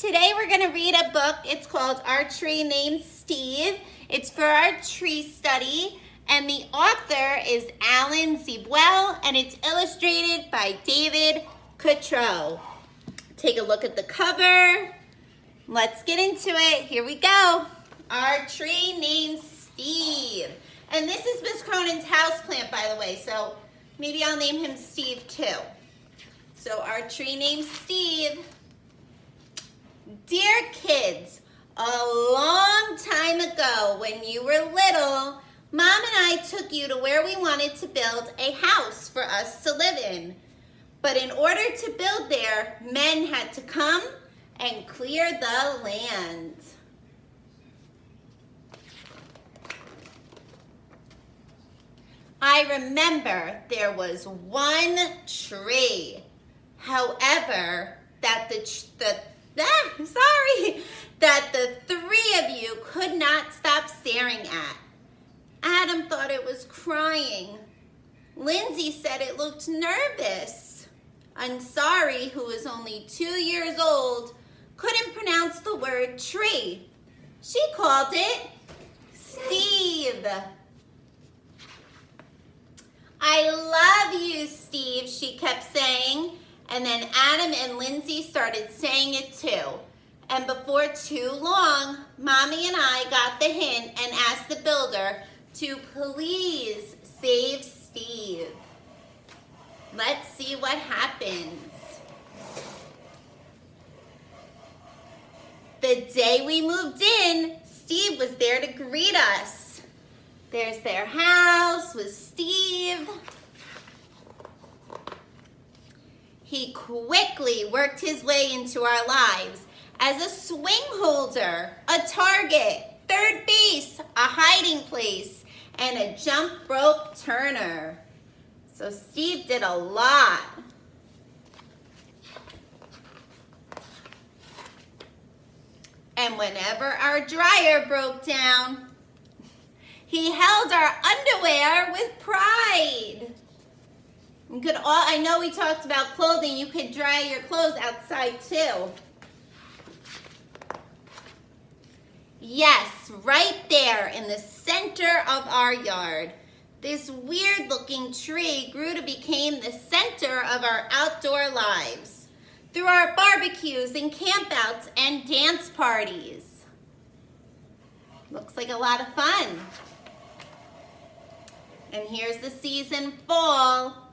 Today we're going to read a book. It's called Our Tree Named Steve. It's for our tree study, and the author is Alan Ziebell, and it's illustrated by David Cottrell. Take a look at the cover. Let's get into it. Here we go. Our Tree Named Steve. And this is Miss Cronin's houseplant, by the way, so maybe I'll name him Steve too. So Our Tree Named Steve. Dear kids, a long time ago when you were little, Mom and I took you to where we wanted to build a house for us to live in. But in order to build there, men had to come and clear the land. I remember there was one tree. However, that the three of you could not stop staring at. Adam thought it was crying. Lindsay said it looked nervous. Ansari, who was only 2 years old, couldn't pronounce the word tree. She called it Steve. I love you, Steve, she kept saying. And then Adam and Lindsay started saying it too. And before too long, Mommy and I got the hint and asked the builder to please save Steve. Let's see what happens. The day we moved in, Steve was there to greet us. There's their house with Steve. He quickly worked his way into our lives as a swing holder, a target, third base, a hiding place, and a jump rope turner. So Steve did a lot. And whenever our dryer broke down, he held our underwear with pride. I know we talked about clothing. You could dry your clothes outside too. Yes, right there in the center of our yard. This weird looking tree grew to become the center of our outdoor lives through our barbecues and campouts and dance parties. Looks like a lot of fun. And here's the season fall.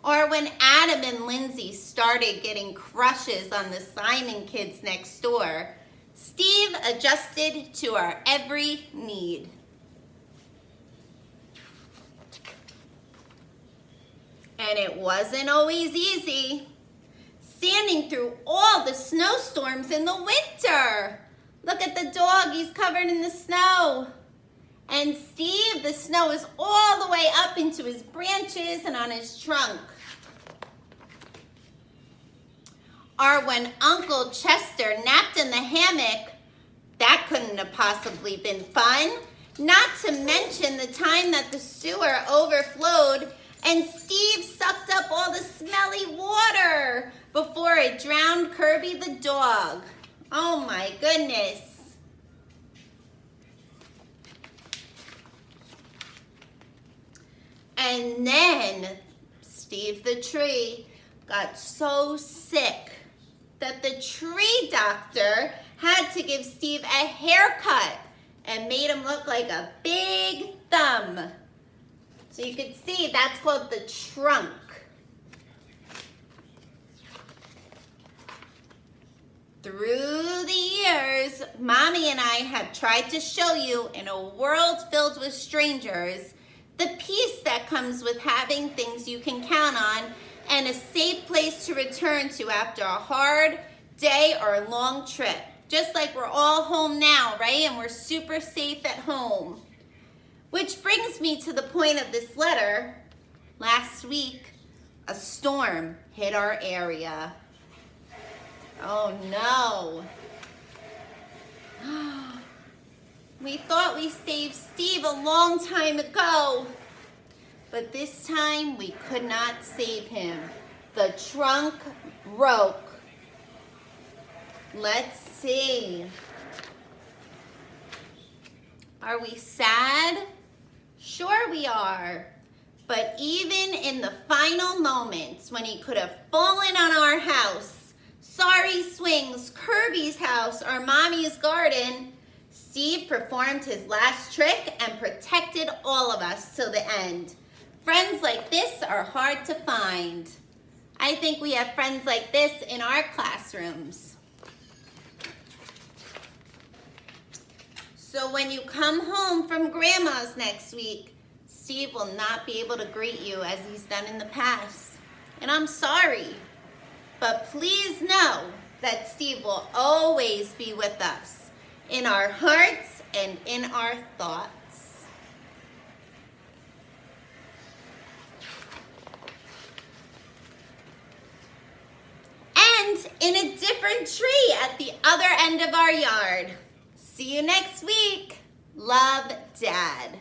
Or when Adam and Lindsay started getting crushes on the Simon kids next door, Steve adjusted to our every need. And it wasn't always easy. Standing through all the snowstorms in the winter. Look at the dog, he's covered in the snow. And Steve, the snow is all the way up into his branches and on his trunk. Or when Uncle Chester napped in the hammock, that couldn't have possibly been fun. Not to mention the time that the sewer overflowed and Steve sucked up all the smelly water before it drowned Kirby the dog. Oh my goodness. And then Steve the tree got so sick that the tree doctor had to give Steve a haircut and made him look like a big thumb. So you can see that's called the trunk. Through the years, Mommy and I have tried to show you in a world filled with strangers the peace that comes with having things you can count on and a safe place to return to after a hard day or a long trip. Just like we're all home now, right? And we're super safe at home. Which brings me to the point of this letter. Last week, a storm hit our area. Oh no. We thought we saved Steve a long time ago. But this time we could not save him. The trunk broke. Let's see. Are we sad? Sure we are. But even in the final moments when he could have fallen on our house, Sorry Swings, Kirby's house, or Mommy's garden, Steve performed his last trick and protected all of us till the end. Friends like this are hard to find. I think we have friends like this in our classrooms. So when you come home from Grandma's next week, Steve will not be able to greet you as he's done in the past. And I'm sorry, but please know that Steve will always be with us in our hearts and in our thoughts. And in a different tree at the other end of our yard. See you next week. Love, Dad.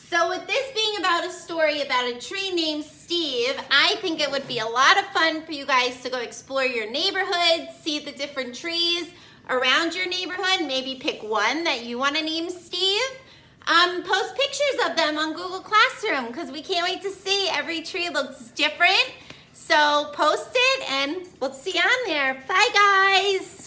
So with this being about a story about a tree named Steve, I think it would be a lot of fun for you guys to go explore your neighborhood, see the different trees around your neighborhood, maybe pick one that you want to name Steve. Post pictures of them on Google Classroom because we can't wait to see. Every tree looks different. So post it and we'll see you on there. Bye guys.